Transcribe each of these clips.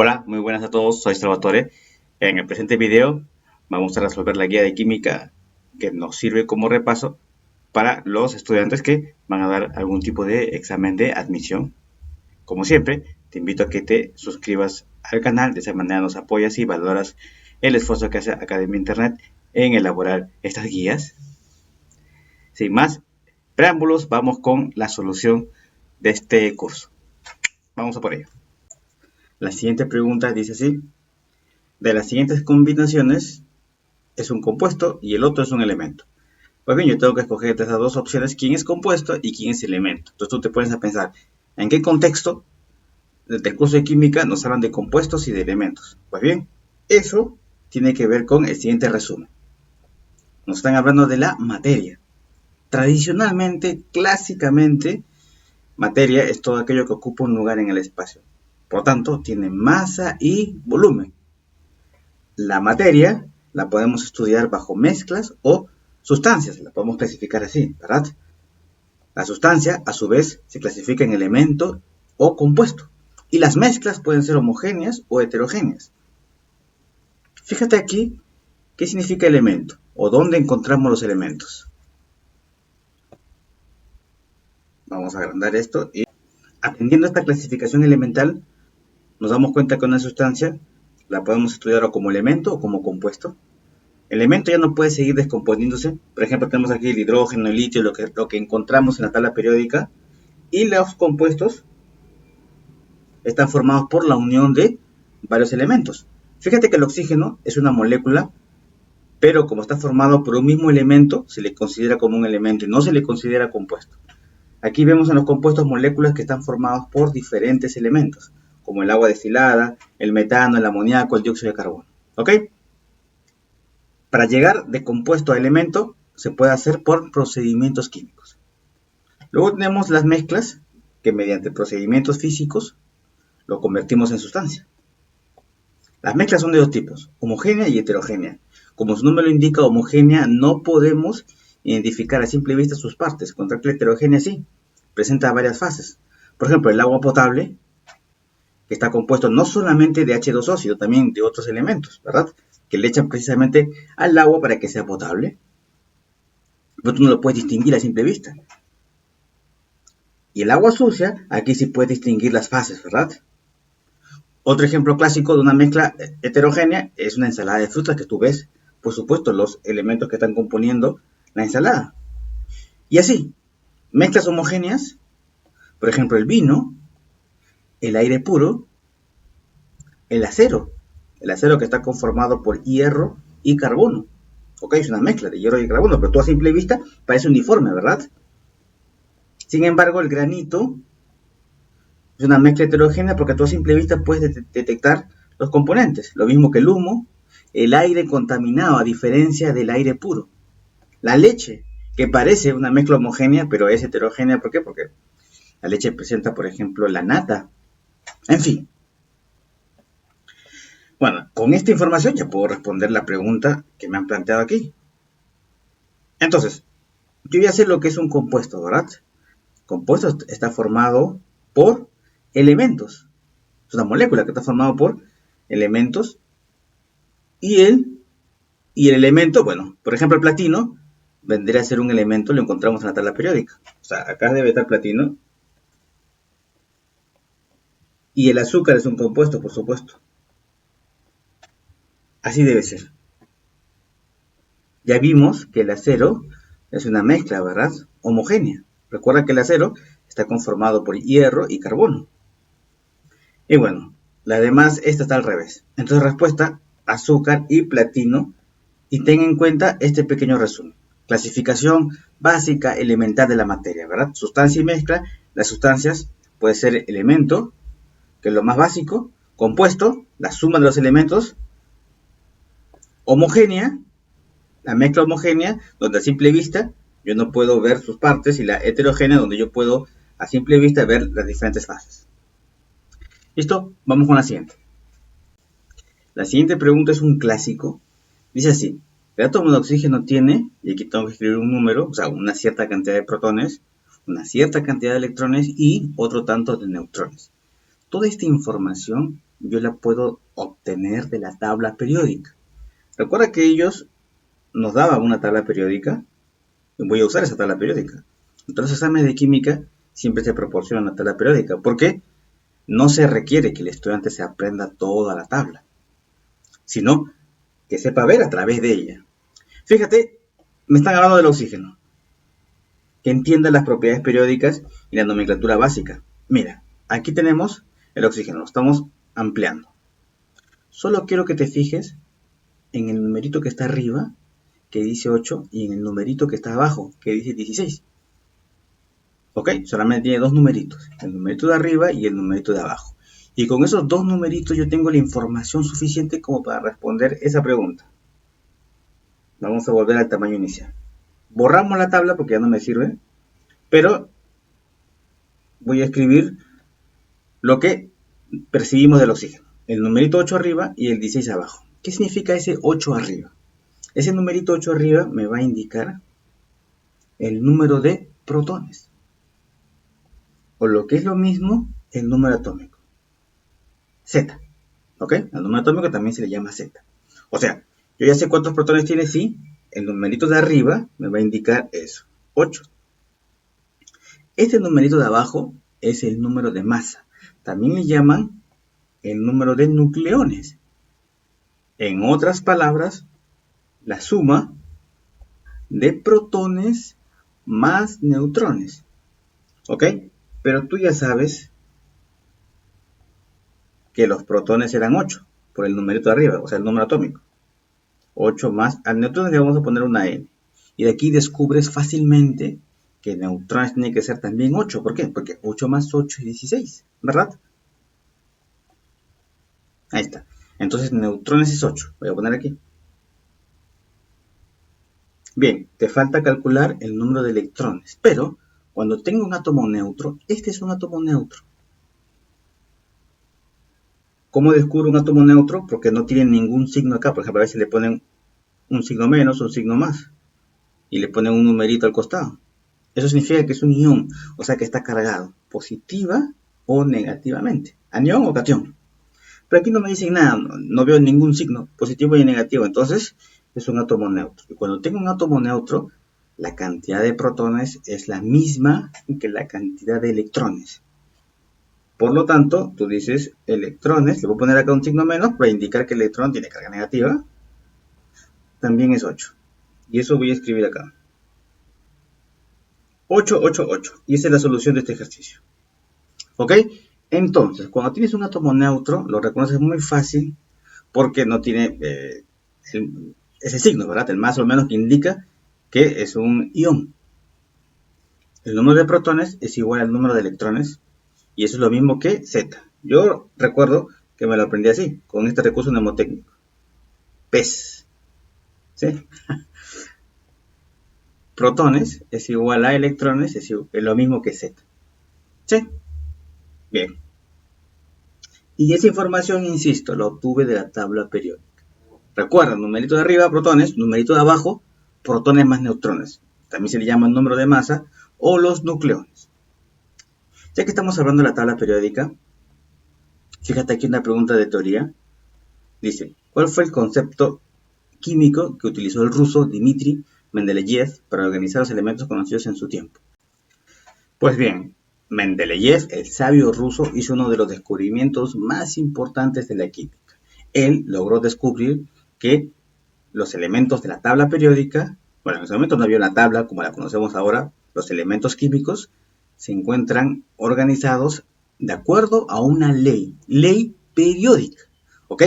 Hola, muy buenas a todos, soy Salvatore. En el presente video vamos a resolver la guía de química que nos sirve como repaso para los estudiantes que van a dar algún tipo de examen de admisión. Como siempre, te invito a que te suscribas al canal, de esa manera nos apoyas y valoras el esfuerzo que hace Academia Internet en elaborar estas guías. Sin más preámbulos, vamos con la solución de este curso. Vamos a por ello. La siguiente pregunta dice así: de las siguientes combinaciones es un compuesto y el otro es un elemento. Pues bien, yo tengo que escoger de esas dos opciones quién es compuesto y quién es elemento. Entonces tú te pones a pensar, ¿en qué contexto del curso de química nos hablan de compuestos y de elementos? Pues bien, eso tiene que ver con el siguiente resumen. Nos están hablando de la materia. Tradicionalmente, clásicamente, materia es todo aquello que ocupa un lugar en el espacio. Por tanto, tiene masa y volumen. La materia la podemos estudiar bajo mezclas o sustancias, la podemos clasificar así, ¿verdad? La sustancia, a su vez, se clasifica en elemento o compuesto. Y las mezclas pueden ser homogéneas o heterogéneas. Fíjate aquí, ¿qué significa elemento? ¿O dónde encontramos los elementos? Vamos a agrandar esto y atendiendo a esta clasificación elemental, nos damos cuenta que una sustancia la podemos estudiar o como elemento o como compuesto. El elemento ya no puede seguir descomponiéndose. Por ejemplo, tenemos aquí el hidrógeno, el litio, lo que encontramos en la tabla periódica. Y los compuestos están formados por la unión de varios elementos. Fíjate que el oxígeno es una molécula, pero como está formado por un mismo elemento, se le considera como un elemento y no se le considera compuesto. Aquí vemos en los compuestos moléculas que están formados por diferentes elementos, como el agua destilada, el metano, el amoníaco, el dióxido de carbono. ¿Ok? Para llegar de compuesto a elemento, se puede hacer por procedimientos químicos. Luego tenemos las mezclas, que mediante procedimientos físicos lo convertimos en sustancia. Las mezclas son de dos tipos, homogénea y heterogénea. Como su nombre lo indica, homogénea no podemos identificar a simple vista sus partes, contra que la heterogénea sí, presenta varias fases. Por ejemplo, el agua potable, que está compuesto no solamente de H2O, sino también de otros elementos, ¿verdad? Que le echan precisamente al agua para que sea potable. Pero tú no lo puedes distinguir a simple vista. Y el agua sucia, aquí sí puedes distinguir las fases, ¿verdad? Otro ejemplo clásico de una mezcla heterogénea es una ensalada de frutas que tú ves, por supuesto, los elementos que están componiendo la ensalada. Y así, mezclas homogéneas, por ejemplo, el vino, el aire puro, el acero que está conformado por hierro y carbono. Ok, es una mezcla de hierro y carbono, pero tú a simple vista parece uniforme, ¿verdad? Sin embargo, el granito es una mezcla heterogénea porque tú a simple vista puedes detectar los componentes. Lo mismo que el humo, el aire contaminado a diferencia del aire puro. La leche, que parece una mezcla homogénea, pero es heterogénea. ¿Por qué? Porque la leche presenta, por ejemplo, la nata. En fin. Bueno, con esta información ya puedo responder la pregunta que me han planteado aquí. Entonces, yo ya sé lo que es un compuesto, ¿verdad? Compuesto está formado por elementos. Es una molécula que está formada por elementos y el elemento, bueno, por ejemplo el platino vendría a ser un elemento, lo encontramos en la tabla periódica. O sea, acá debe estar platino. Y el azúcar es un compuesto, por supuesto. Así debe ser. Ya vimos que el acero es una mezcla, ¿verdad? Homogénea. Recuerda que el acero está conformado por hierro y carbono. Y bueno, la demás, esta está al revés. Entonces, respuesta, azúcar y platino. Y ten en cuenta este pequeño resumen. Clasificación básica elemental de la materia, ¿verdad? Sustancia y mezcla. Las sustancias puede ser elemento, que es lo más básico. Compuesto, la suma de los elementos. Homogénea, la mezcla homogénea, donde a simple vista yo no puedo ver sus partes. Y la heterogénea, donde yo puedo a simple vista ver las diferentes fases. ¿Listo? Vamos con la siguiente. La siguiente pregunta es un clásico. Dice así: el átomo de oxígeno tiene, y aquí tengo que escribir un número, o sea, una cierta cantidad de protones, una cierta cantidad de electrones y otro tanto de neutrones. Toda esta información yo la puedo obtener de la tabla periódica. Recuerda que ellos nos daban una tabla periódica y voy a usar esa tabla periódica. Entonces, los exámenes de química siempre se proporcionan la tabla periódica porque no se requiere que el estudiante se aprenda toda la tabla, sino que sepa ver a través de ella. Fíjate, me están hablando del oxígeno, que entienda las propiedades periódicas y la nomenclatura básica. Mira, aquí tenemos el oxígeno, lo estamos ampliando. Solo quiero que te fijes en el numerito que está arriba, que dice 8, y en el numerito que está abajo, que dice 16. Ok, solamente tiene dos numeritos, el numerito de arriba y el numerito de abajo. Y con esos dos numeritos yo tengo la información suficiente como para responder esa pregunta. Vamos a volver al tamaño inicial. Borramos la tabla porque ya no me sirve, pero voy a escribir lo que percibimos del oxígeno. El numerito 8 arriba y el 16 abajo. ¿Qué significa ese 8 arriba? Ese numerito 8 arriba me va a indicar el número de protones. O lo que es lo mismo, el número atómico. Z. ¿Ok? Al número atómico también se le llama Z. O sea, yo ya sé cuántos protones tiene, sí. El numerito de arriba me va a indicar eso. 8. Este numerito de abajo es el número de masa. También le llaman el número de nucleones. En otras palabras, la suma de protones más neutrones. ¿Ok? Pero tú ya sabes que los protones eran 8 por el numerito de arriba, o sea, el número atómico. 8 más, al neutrón le vamos a poner una N. Y de aquí descubres fácilmente que neutrones tiene que ser también 8. ¿Por qué? Porque 8 más 8 es 16, ¿verdad? Ahí está. Entonces, neutrones es 8. Voy a poner aquí. Bien, te falta calcular el número de electrones. Pero, cuando tengo un átomo neutro, este es un átomo neutro. ¿Cómo descubro un átomo neutro? Porque no tiene ningún signo acá. Por ejemplo, a veces le ponen un signo menos, un signo más. Y le ponen un numerito al costado. Eso significa que es un ion, o sea que está cargado, positiva o negativamente. Anión o cation. Pero aquí no me dicen nada, no veo ningún signo positivo ni negativo. Entonces es un átomo neutro. Y cuando tengo un átomo neutro, la cantidad de protones es la misma que la cantidad de electrones. Por lo tanto, tú dices electrones, le voy a poner acá un signo menos para indicar que el electrón tiene carga negativa. También es 8. Y eso voy a escribir acá. 8, 8, 8. Y esa es la solución de este ejercicio. ¿Ok? Entonces, cuando tienes un átomo neutro, lo reconoces muy fácil porque no tiene ese signo, ¿verdad? El más o menos que indica que es un ion. El número de protones es igual al número de electrones y eso es lo mismo que Z. Yo recuerdo que me lo aprendí así, con este recurso mnemotécnico. PES. ¿Sí? Protones es igual a electrones, es lo mismo que Z. ¿Sí? Bien. Y esa información, insisto, la obtuve de la tabla periódica. Recuerda, numerito de arriba, protones, numerito de abajo, protones más neutrones. También se le llama el número de masa o los nucleones. Ya que estamos hablando de la tabla periódica, fíjate aquí una pregunta de teoría. Dice, ¿cuál fue el concepto químico que utilizó el ruso Dmitri Mendeleev para organizar los elementos conocidos en su tiempo? Pues bien, Mendeleev, el sabio ruso, hizo uno de los descubrimientos más importantes de la química. Él logró descubrir que los elementos de la tabla periódica, bueno, en ese momento no había una tabla como la conocemos ahora, los elementos químicos se encuentran organizados de acuerdo a una ley periódica, ¿ok?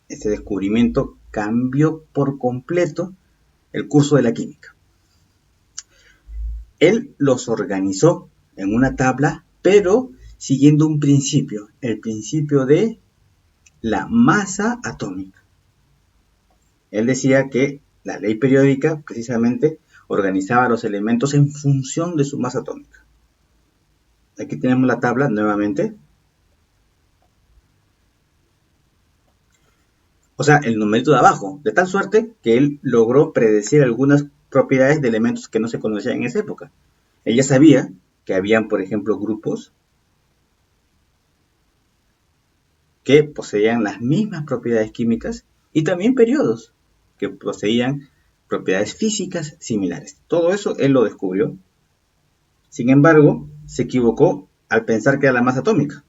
Este descubrimiento cambió por completo el curso de la química. Él los organizó en una tabla, pero siguiendo un principio, el principio de la masa atómica. Él decía que la ley periódica precisamente organizaba los elementos en función de su masa atómica. Aquí tenemos la tabla nuevamente. O sea, el numerito de abajo, de tal suerte que él logró predecir algunas propiedades de elementos que no se conocían en esa época. Ella sabía que habían, por ejemplo, grupos que poseían las mismas propiedades químicas y también periodos que poseían propiedades físicas similares. Todo eso él lo descubrió. Sin embargo, se equivocó al pensar que era la masa atómica.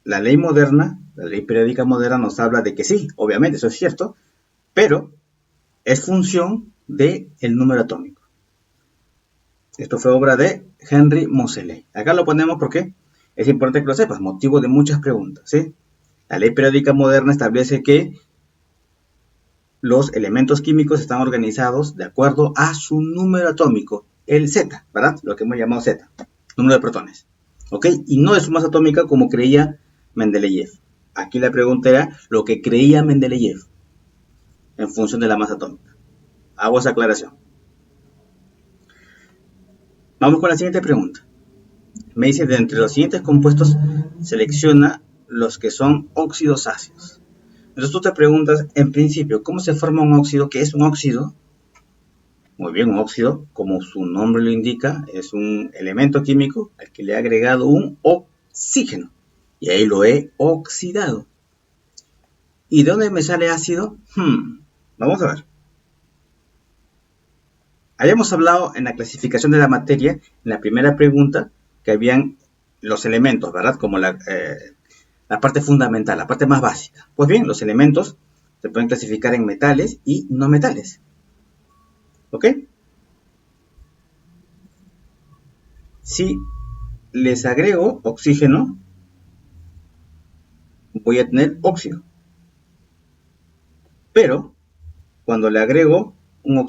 La ley moderna, la ley periódica moderna nos habla de que sí, obviamente, eso es cierto, pero es función del número atómico. Esto fue obra de Henry Moseley. Acá lo ponemos porque es importante que lo sepas, motivo de muchas preguntas, ¿sí? La ley periódica moderna establece que los elementos químicos están organizados de acuerdo a su número atómico, el Z, ¿verdad? Lo que hemos llamado Z, número de protones, ¿ok? Y no de su masa atómica como creía Mendeleev. Aquí la pregunta era lo que creía Mendeleev en función de la masa atómica. Hago esa aclaración. Vamos con la siguiente pregunta. Me dice, de entre los siguientes compuestos, selecciona los que son óxidos ácidos. Entonces tú te preguntas, en principio, ¿cómo se forma un óxido? ¿Qué es un óxido? Muy bien, un óxido, como su nombre lo indica, es un elemento químico al que le he agregado un oxígeno. Y ahí lo he oxidado. ¿Y de dónde me sale ácido? Vamos a ver. Habíamos hablado en la clasificación de la materia, en la primera pregunta, que habían los elementos, ¿verdad? Como la parte fundamental, la parte más básica. Pues bien, los elementos se pueden clasificar en metales y no metales. ¿Ok? Si les agrego oxígeno, voy a tener óxido. Pero, cuando le agrego un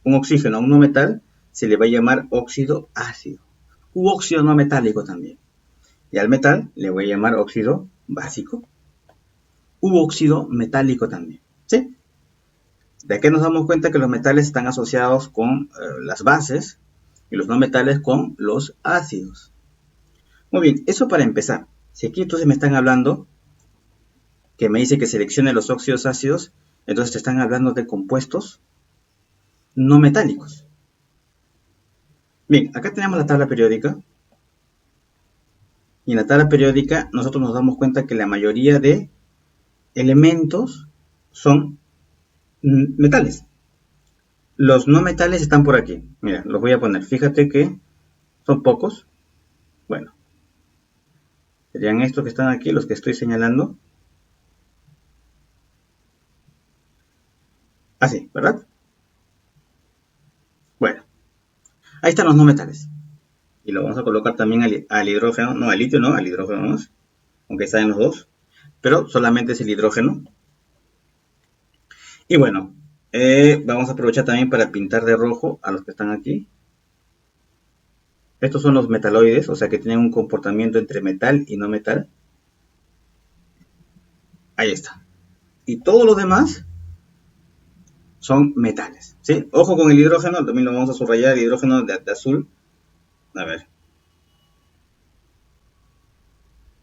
oxígeno a un no metal, se le va a llamar óxido ácido. U óxido no metálico también. Y al metal le voy a llamar óxido básico. U óxido metálico también. ¿Sí? De aquí nos damos cuenta que los metales están asociados con las bases y los no metales con los ácidos. Muy bien, eso para empezar. Si aquí entonces me están hablando que me dice que seleccione los óxidos ácidos, entonces te están hablando de compuestos no metálicos. Bien, acá tenemos la tabla periódica. Y en la tabla periódica nosotros nos damos cuenta que la mayoría de elementos son metales. Los no metales están por aquí. Mira, los voy a poner. Fíjate que son pocos. Bueno, serían estos que están aquí, los que estoy señalando. Así, ¿verdad? Bueno, ahí están los no metales. Y lo vamos a colocar también al hidrógeno, no al litio, no, al hidrógeno más, aunque están los dos, pero solamente es el hidrógeno. Y bueno, vamos a aprovechar también para pintar de rojo a los que están aquí. Estos son los metaloides, o sea que tienen un comportamiento entre metal y no metal. Ahí está. Y todos los demás son metales, ¿sí? Ojo con el hidrógeno, también lo vamos a subrayar, el hidrógeno de azul. A ver.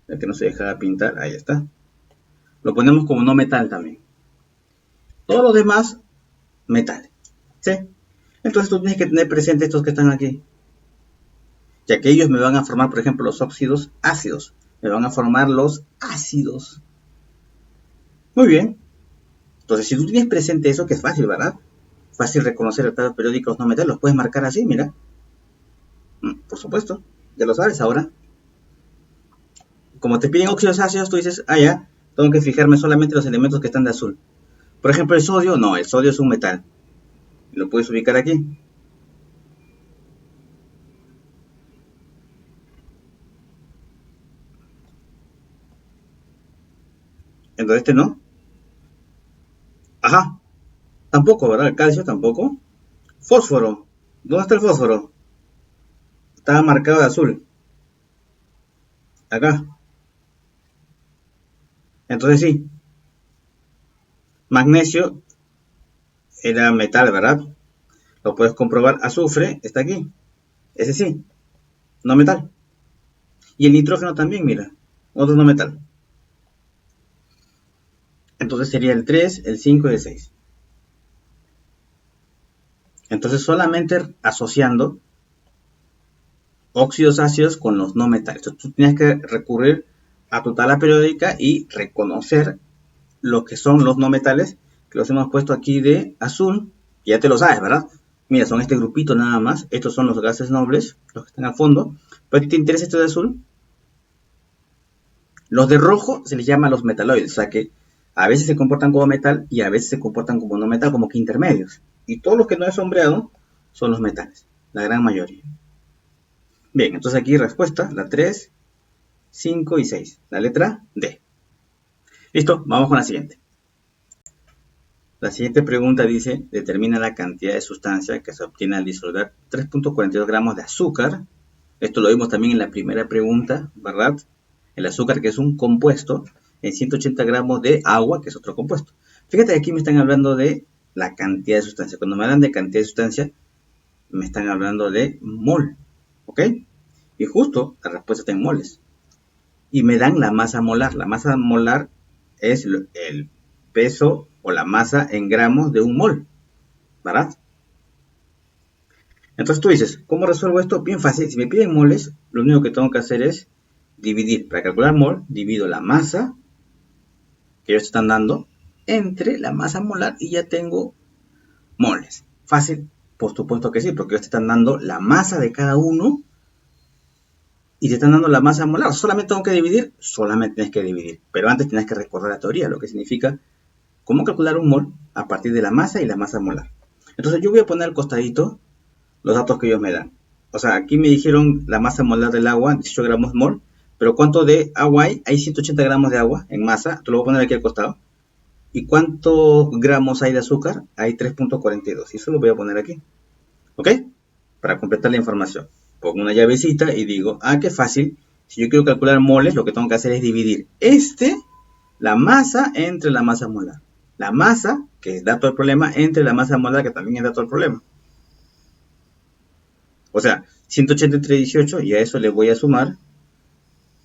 El que no se deja pintar, ahí está. Lo ponemos como no metal también. Todos los demás, metal, ¿sí? Entonces tú tienes que tener presente estos que están aquí. Ya que ellos me van a formar, por ejemplo, los óxidos ácidos. Me van a formar los ácidos. Muy bien. Entonces, si tú tienes presente eso, que es fácil, ¿verdad? Fácil reconocer el tabla periódica los no metales, los puedes marcar así, mira. Por supuesto, ya lo sabes ahora. Como te piden óxidos ácidos, tú dices, ya, tengo que fijarme solamente en los elementos que están de azul. Por ejemplo, el sodio, no, el sodio es un metal. Lo puedes ubicar aquí. Entonces este no. Ajá, tampoco, ¿verdad? El calcio tampoco. Fósforo, ¿dónde está el fósforo? Estaba marcado de azul. Acá. Entonces sí. Magnesio era metal, ¿verdad? Lo puedes comprobar. Azufre está aquí. Ese sí, no metal. Y el nitrógeno también, mira. Otro no metal. Entonces sería el 3, el 5 y el 6. Entonces solamente asociando óxidos ácidos con los no metales. Entonces tú tienes que recurrir a tu tabla periódica y reconocer lo que son los no metales, que los hemos puesto aquí de azul, y ya te lo sabes, ¿verdad? Mira, son este grupito nada más, estos son los gases nobles, los que están al fondo, pero a ti te interesa esto de azul. Los de rojo se les llama los metaloides, o sea que a veces se comportan como metal y a veces se comportan como no metal, como que intermedios. Y todos los que no he sombreado son los metales, la gran mayoría. Bien, entonces aquí respuesta, la 3, 5 y 6, la letra D. Listo, vamos con la siguiente. La siguiente pregunta dice, determina la cantidad de sustancia que se obtiene al disolver 3.42 gramos de azúcar. Esto lo vimos también en la primera pregunta, ¿verdad? El azúcar, que es un compuesto, en 180 gramos de agua, que es otro compuesto. Fíjate que aquí me están hablando de la cantidad de sustancia. Cuando me hablan de cantidad de sustancia, me están hablando de mol, ¿ok? Y justo la respuesta está en moles. Y me dan la masa molar. La masa molar es el peso o la masa en gramos de un mol, ¿verdad? Entonces tú dices, ¿cómo resuelvo esto? Bien fácil. Si me piden moles, lo único que tengo que hacer es dividir. Para calcular mol, divido la masa que ellos están dando entre la masa molar y ya tengo moles. Fácil, por supuesto que sí, porque ellos te están dando la masa de cada uno y te están dando la masa molar. Solamente tengo que dividir, solamente tienes que dividir. Pero antes tienes que recordar la teoría, lo que significa cómo calcular un mol a partir de la masa y la masa molar. Entonces yo voy a poner al costadito los datos que ellos me dan. O sea, aquí me dijeron la masa molar del agua, 18 gramos mol, pero ¿cuánto de agua hay? Hay 180 gramos de agua en masa, te lo voy a poner aquí al costado. ¿Y cuántos gramos hay de azúcar? Hay 3.42, y eso lo voy a poner aquí. ¿Ok? Para completar la información. Pongo una llavecita y digo, qué fácil. Si yo quiero calcular moles, lo que tengo que hacer es dividir la masa entre la masa molar. La masa, que es dato del problema, entre la masa molar, que también es dato del problema. O sea, 180 entre 18, y a eso le voy a sumar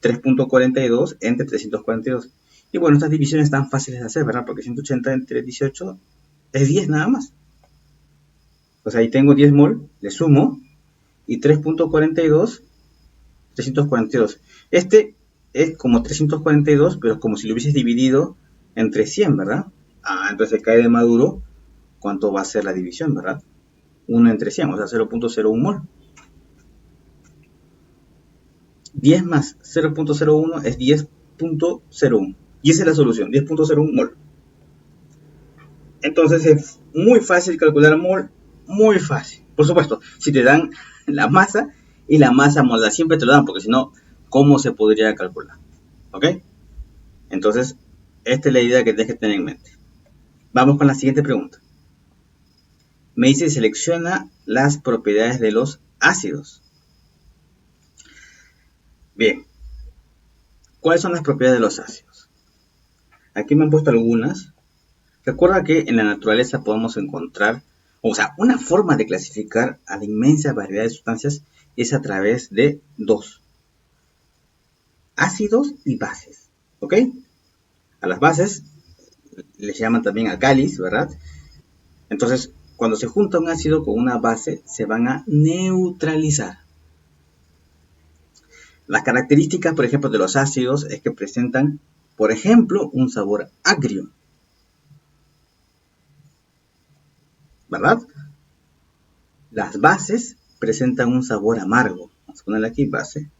3.42 entre 342. Y bueno, estas divisiones están fáciles de hacer, ¿verdad? Porque 180 entre 18 es 10 nada más. O sea, ahí tengo 10 mol, le sumo, y 3.42, 342. Este es como 342, pero como si lo hubieses dividido entre 100, ¿verdad? Entonces cae de maduro cuánto va a ser la división, ¿verdad? 1 entre 100, o sea, 0.01 mol. 10 más 0.01 es 10.01. Y esa es la solución, 10.01 mol. Entonces es muy fácil calcular mol, muy fácil. Por supuesto, si te dan la masa y la masa molar, siempre te lo dan, porque si no, ¿cómo se podría calcular? ¿Ok? Entonces, esta es la idea que tienes que tener en mente. Vamos con la siguiente pregunta. Me dice, selecciona las propiedades de los ácidos. Bien, ¿cuáles son las propiedades de los ácidos? Aquí me han puesto algunas. Recuerda que en la naturaleza podemos encontrar, o sea, una forma de clasificar a la inmensa variedad de sustancias es a través de dos: ácidos y bases, ¿ok? A las bases les llaman también alcalis, ¿verdad? Entonces, cuando se junta un ácido con una base, se van a neutralizar. Las características, por ejemplo, de los ácidos es que presentan, por ejemplo, un sabor agrio, ¿verdad? Las bases presentan un sabor amargo. Vamos a ponerle aquí base.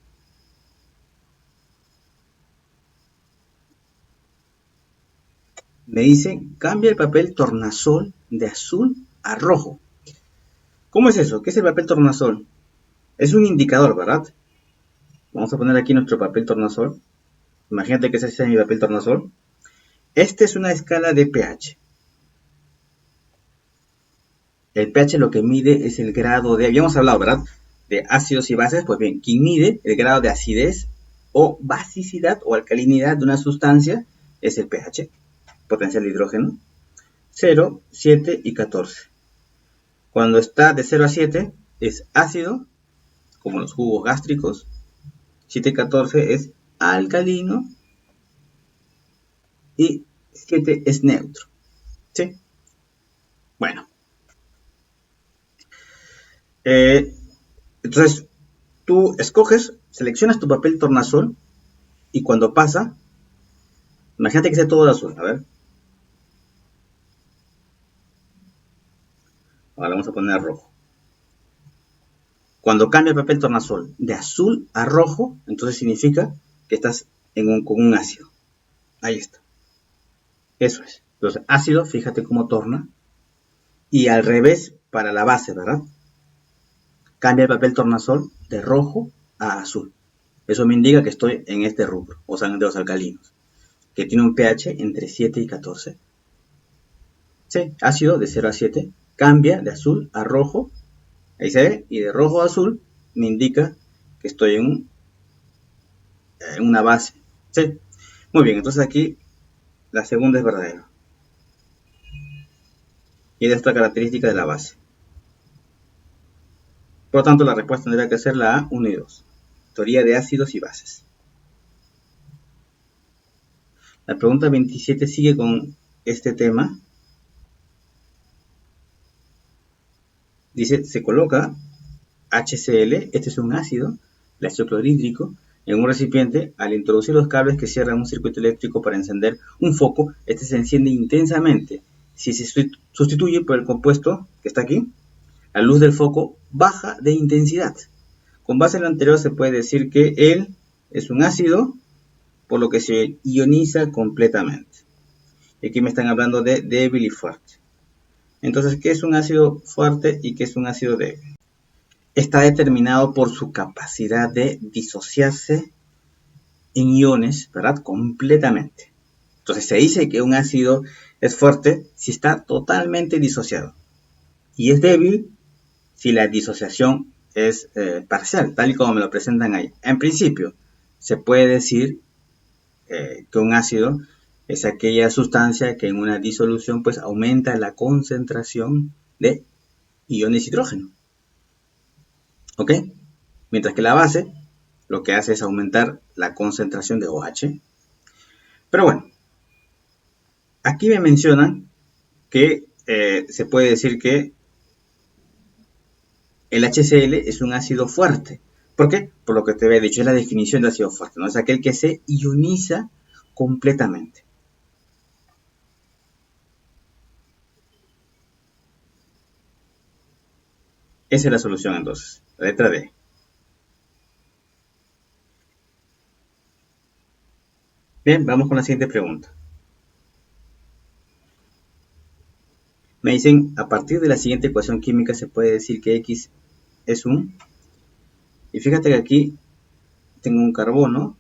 Me dice, cambia el papel tornasol de azul a rojo. ¿Cómo es eso? ¿Qué es el papel tornasol? Es un indicador, ¿verdad? Vamos a poner aquí nuestro papel tornasol. Imagínate que ese es mi papel tornasol. Esta es una escala de pH. El pH lo que mide es el grado de, habíamos hablado, ¿verdad? De ácidos y bases. Pues bien, quien mide el grado de acidez o basicidad o alcalinidad de una sustancia es el pH, potencial de hidrógeno. 0, 7 y 14. Cuando está de 0 a 7 es ácido, como los jugos gástricos. 7 y 14 es alcalino. Y 7 es neutro. ¿Sí? Bueno. Entonces, tú escoges, seleccionas tu papel tornasol Y cuando pasa, imagínate que sea todo de azul. A ver. Ahora vamos a poner rojo. Cuando cambia el papel tornasol de azul a rojo, entonces significa que estás con un ácido. Ahí está. Eso es. Entonces, ácido, fíjate cómo torna. Y al revés para la base, ¿verdad? Cambia el papel tornasol de rojo a azul. Eso me indica que estoy en este rubro, o sea, de los alcalinos, que tiene un pH entre 7 y 14. Sí, ácido de 0 a 7, cambia de azul a rojo, ahí se ve, y de rojo a azul me indica que estoy en una base. Sí, muy bien, entonces aquí la segunda es verdadera. Y es esta característica de la base. Por lo tanto, la respuesta tendría que ser la A, 1 y 2. Teoría de ácidos y bases. La pregunta 27 sigue con este tema. Dice, se coloca HCl, este es un ácido, el ácido clorhídrico, en un recipiente. Al introducir los cables que cierran un circuito eléctrico para encender un foco, este se enciende intensamente. Si se sustituye por el compuesto que está aquí, la luz del foco baja de intensidad. Con base en lo anterior se puede decir que él es un ácido, por lo que se ioniza completamente. Y aquí me están hablando de débil y fuerte. Entonces, ¿qué es un ácido fuerte y qué es un ácido débil? Está determinado por su capacidad de disociarse en iones, ¿verdad? Completamente. Entonces, se dice que un ácido es fuerte si está totalmente disociado. Y es débil si la disociación es parcial, tal y como me lo presentan ahí. En principio, se puede decir que un ácido es aquella sustancia que en una disolución pues aumenta la concentración de iones hidrógeno. ¿Ok? Mientras que la base lo que hace es aumentar la concentración de OH. Pero bueno, aquí me mencionan que se puede decir que el HCl es un ácido fuerte. ¿Por qué? Por lo que te había dicho, es la definición de ácido fuerte, ¿no? Es aquel que se ioniza completamente. Esa es la solución entonces, la letra D. Bien, vamos con la siguiente pregunta. Me dicen, a partir de la siguiente ecuación química se puede decir que X es un... Y fíjate que aquí tengo un carbono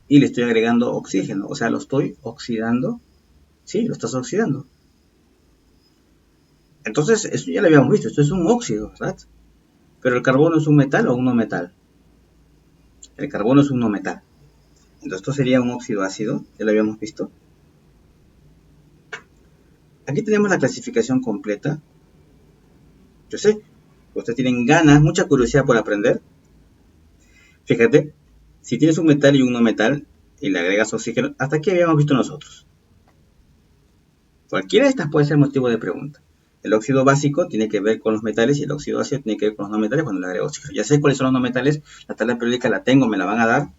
y le estoy agregando oxígeno, o sea, lo estoy oxidando. Sí, lo estás oxidando. Entonces, eso ya lo habíamos visto, esto es un óxido, ¿verdad? Pero el carbono es un metal o un no metal. El carbono es un no metal. Entonces, esto sería un óxido ácido, ya lo habíamos visto. Aquí tenemos la clasificación completa. Yo sé, ustedes tienen ganas, mucha curiosidad por aprender. Fíjate, si tienes un metal y un no metal y le agregas oxígeno, hasta aquí habíamos visto nosotros. Cualquiera de estas puede ser motivo de pregunta. El óxido básico tiene que ver con los metales y el óxido ácido tiene que ver con los no metales cuando le agrego oxígeno. Ya sé cuáles son los no metales, la tabla periódica la tengo, me la van a dar.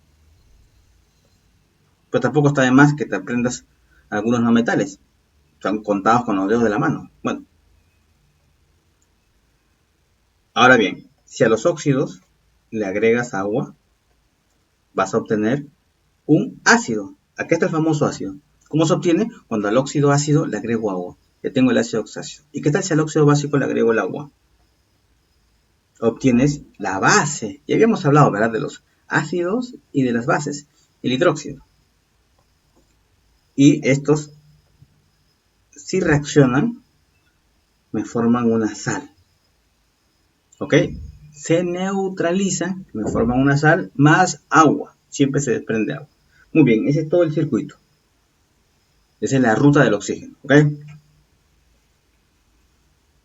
Pero tampoco está de más que te aprendas algunos no metales. Son contados con los dedos de la mano. Bueno. Ahora bien, si a los óxidos le agregas agua, vas a obtener un ácido. Aquí está el famoso ácido. ¿Cómo se obtiene? Cuando al óxido ácido le agrego agua. Ya tengo el ácido oxácido. ¿Y qué tal si al óxido básico le agrego el agua? Obtienes la base. Ya habíamos hablado, ¿verdad? De los ácidos y de las bases. El hidróxido. Y estos, si reaccionan, me forman una sal. ¿Ok? Se neutralizan, me forman una sal más agua. Siempre se desprende agua. Muy bien, ese es todo el circuito. Esa es la ruta del oxígeno. ¿Ok?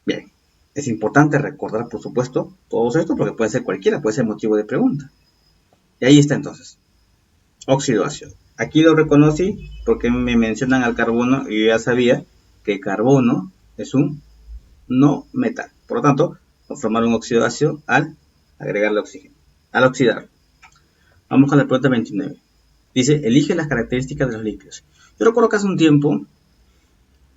Bien. Es importante recordar, por supuesto, todo esto porque puede ser cualquiera, puede ser motivo de pregunta. Y ahí está entonces. Óxido ácido. Aquí lo reconocí porque me mencionan al carbono y yo ya sabía que el carbono es un no metal. Por lo tanto, va a formar un óxido ácido al agregarle oxígeno, al oxidar. Vamos con la pregunta 29. Dice, elige las características de los lípidos. Yo recuerdo que hace un tiempo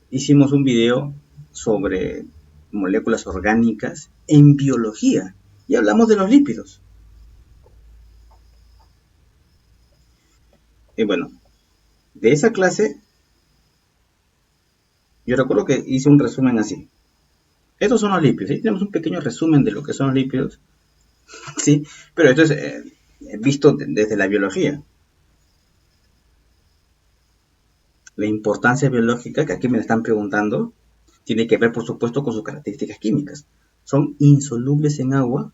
hicimos un video sobre moléculas orgánicas en biología y hablamos de los lípidos. Y bueno, de esa clase, yo recuerdo que hice un resumen así. Estos son los lípidos, ¿sí? Tenemos un pequeño resumen de lo que son los lípidos, ¿sí? Pero esto es visto desde la biología. La importancia biológica, que aquí me están preguntando, tiene que ver, por supuesto, con sus características químicas. Son insolubles en agua,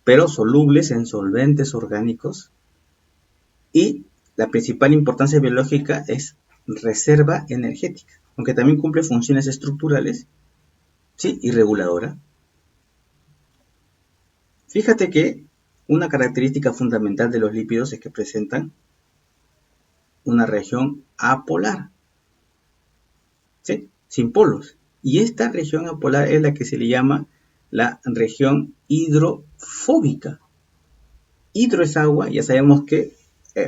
pero solubles en solventes orgánicos. Y la principal importancia biológica es reserva energética, aunque también cumple funciones estructurales, ¿sí? Y reguladora. Fíjate que una característica fundamental de los lípidos es que presentan una región apolar, ¿sí? Sin polos. Y esta región apolar es la que se le llama la región hidrofóbica. Hidro es agua, ya sabemos que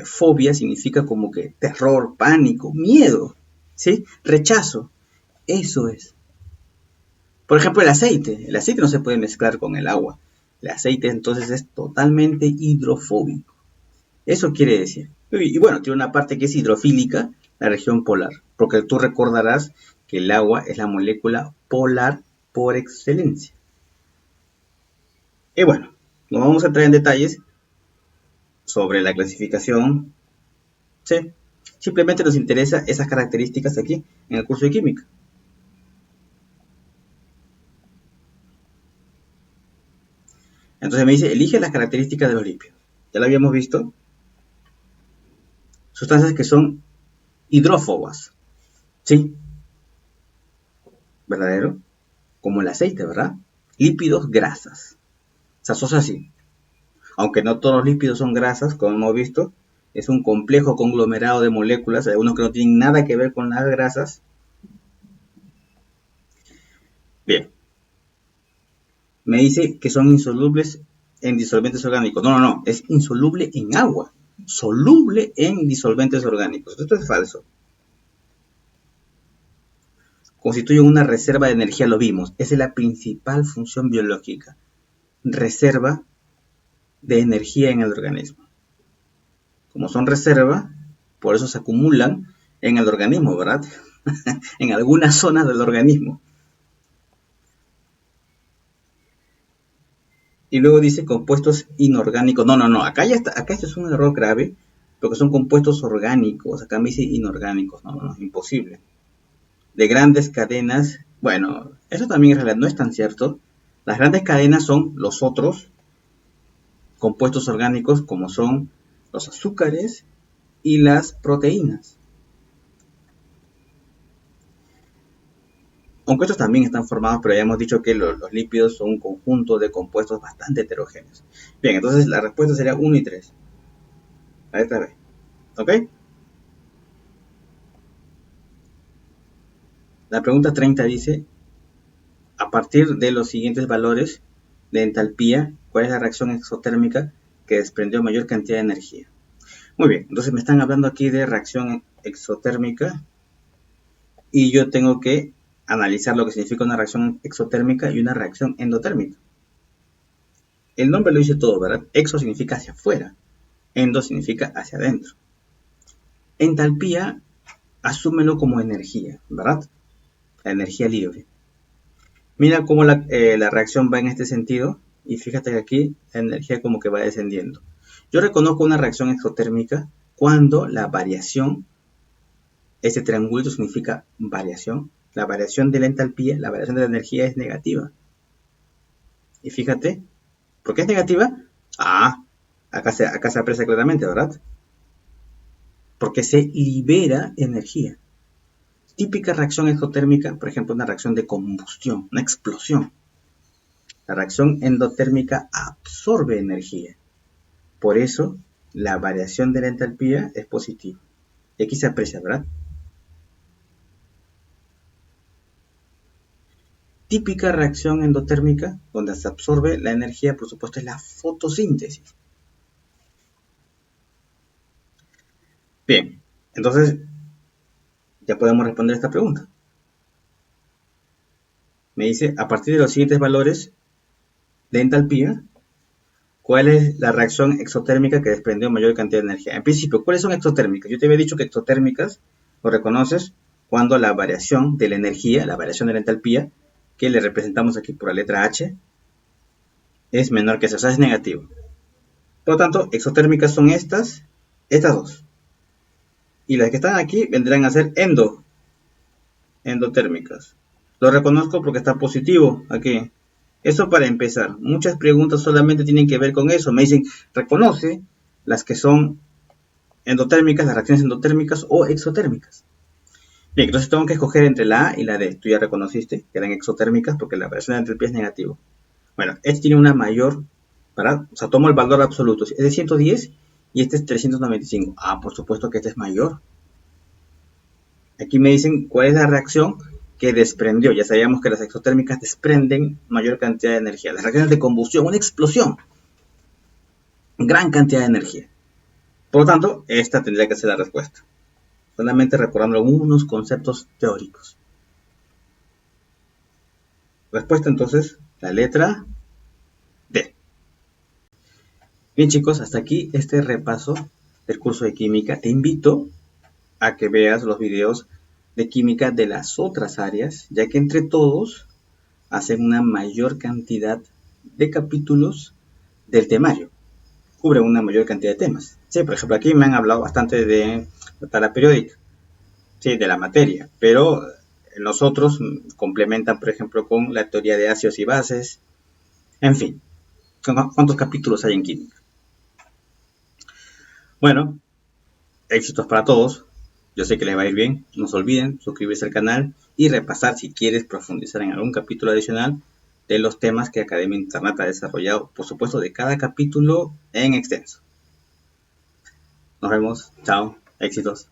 fobia significa como que terror, pánico, miedo, ¿sí? Rechazo. Eso es. Por ejemplo, el aceite. El aceite no se puede mezclar con el agua. El aceite entonces es totalmente hidrofóbico. Eso quiere decir. Y bueno, tiene una parte que es hidrofílica, la región polar. Porque tú recordarás que el agua es la molécula polar por excelencia. Y bueno, no vamos a entrar en detalles sobre la clasificación. Sí, simplemente nos interesa esas características aquí en el curso de química. Entonces me dice, elige las características de los lípidos. Ya lo habíamos visto. Sustancias que son hidrófobas. ¿Sí? ¿Verdadero? Como el aceite, ¿verdad? Lípidos, grasas. Se asocia así. Aunque no todos los lípidos son grasas, como hemos visto, es un complejo conglomerado de moléculas, algunos que no tienen nada que ver con las grasas. Bien. Me dice que son insolubles en disolventes orgánicos. No, es insoluble en agua. Soluble en disolventes orgánicos. Esto es falso. Constituyen una reserva de energía, lo vimos. Esa es la principal función biológica. Reserva de energía en el organismo. Como son reserva, por eso se acumulan en el organismo, ¿verdad? En algunas zonas del organismo. Y luego dice compuestos inorgánicos. No, acá ya está, acá esto es un error grave, porque son compuestos orgánicos. Acá me dice inorgánicos. No, es imposible. De grandes cadenas, bueno, eso también en realidad no es tan cierto. Las grandes cadenas son los otros compuestos orgánicos, como son los azúcares y las proteínas. Aunque estos también están formados, pero ya hemos dicho que los lípidos son un conjunto de compuestos bastante heterogéneos. Bien, entonces la respuesta sería 1 y 3. A esta vez. ¿Ok? La pregunta 30 dice, a partir de los siguientes valores de entalpía, ¿cuál es la reacción exotérmica que desprendió mayor cantidad de energía? Muy bien, entonces me están hablando aquí de reacción exotérmica y yo tengo que analizar lo que significa una reacción exotérmica y una reacción endotérmica. El nombre lo dice todo, ¿verdad? Exo significa hacia afuera, endo significa hacia adentro. Entalpía, asúmelo como energía, ¿verdad? La energía libre. Mira cómo la reacción va en este sentido y fíjate que aquí la energía como que va descendiendo. Yo reconozco una reacción exotérmica cuando la variación, ese triangulito significa variación, la variación de la entalpía, la variación de la energía es negativa. Y fíjate, ¿por qué es negativa? Acá se aprecia claramente, ¿verdad? Porque se libera energía. Típica reacción exotérmica, por ejemplo, una reacción de combustión, una explosión. La reacción endotérmica absorbe energía. Por eso, la variación de la entalpía es positiva. Y aquí se aprecia, ¿verdad? Típica reacción endotérmica, donde se absorbe la energía, por supuesto, es la fotosíntesis. Bien, entonces ya podemos responder esta pregunta. Me dice, a partir de los siguientes valores de entalpía, ¿cuál es la reacción exotérmica que desprendió mayor cantidad de energía? En principio, ¿cuáles son exotérmicas? Yo te había dicho que exotérmicas lo reconoces cuando la variación de la energía, la variación de la entalpía, que le representamos aquí por la letra H, es menor que eso, o sea, es negativo. Por lo tanto, exotérmicas son estas dos. Y las que están aquí vendrán a ser endotérmicas. Lo reconozco porque está positivo aquí. Eso para empezar. Muchas preguntas solamente tienen que ver con eso. Me dicen, reconoce las que son endotérmicas, las reacciones endotérmicas o exotérmicas. Bien, entonces tengo que escoger entre la A y la D. Tú ya reconociste que eran exotérmicas porque la variación de entropía es negativo. Bueno, este tiene una mayor, o sea, tomo el valor absoluto. Es de 110 y este es 395. Ah, por supuesto que este es mayor. Aquí me dicen cuál es la reacción que desprendió. Ya sabíamos que las exotérmicas desprenden mayor cantidad de energía. Las reacciones de combustión, una explosión, gran cantidad de energía. Por lo tanto, esta tendría que ser la respuesta. Solamente recordando algunos conceptos teóricos. Respuesta entonces, la letra D. Bien chicos, hasta aquí este repaso del curso de química. Te invito a que veas los videos de química de las otras áreas, ya que entre todos hacen una mayor cantidad de capítulos del temario. Cubren una mayor cantidad de temas. Sí, por ejemplo, aquí me han hablado bastante de la tabla periódica, sí, de la materia, pero los otros complementan, por ejemplo, con la teoría de ácidos y bases. En fin, ¿cuántos capítulos hay en química? Bueno, éxitos para todos. Yo sé que les va a ir bien. No se olviden suscribirse al canal y repasar si quieres profundizar en algún capítulo adicional de los temas que Academia Internet ha desarrollado, por supuesto, de cada capítulo en extenso. Nos vemos. Chao. Éxitos.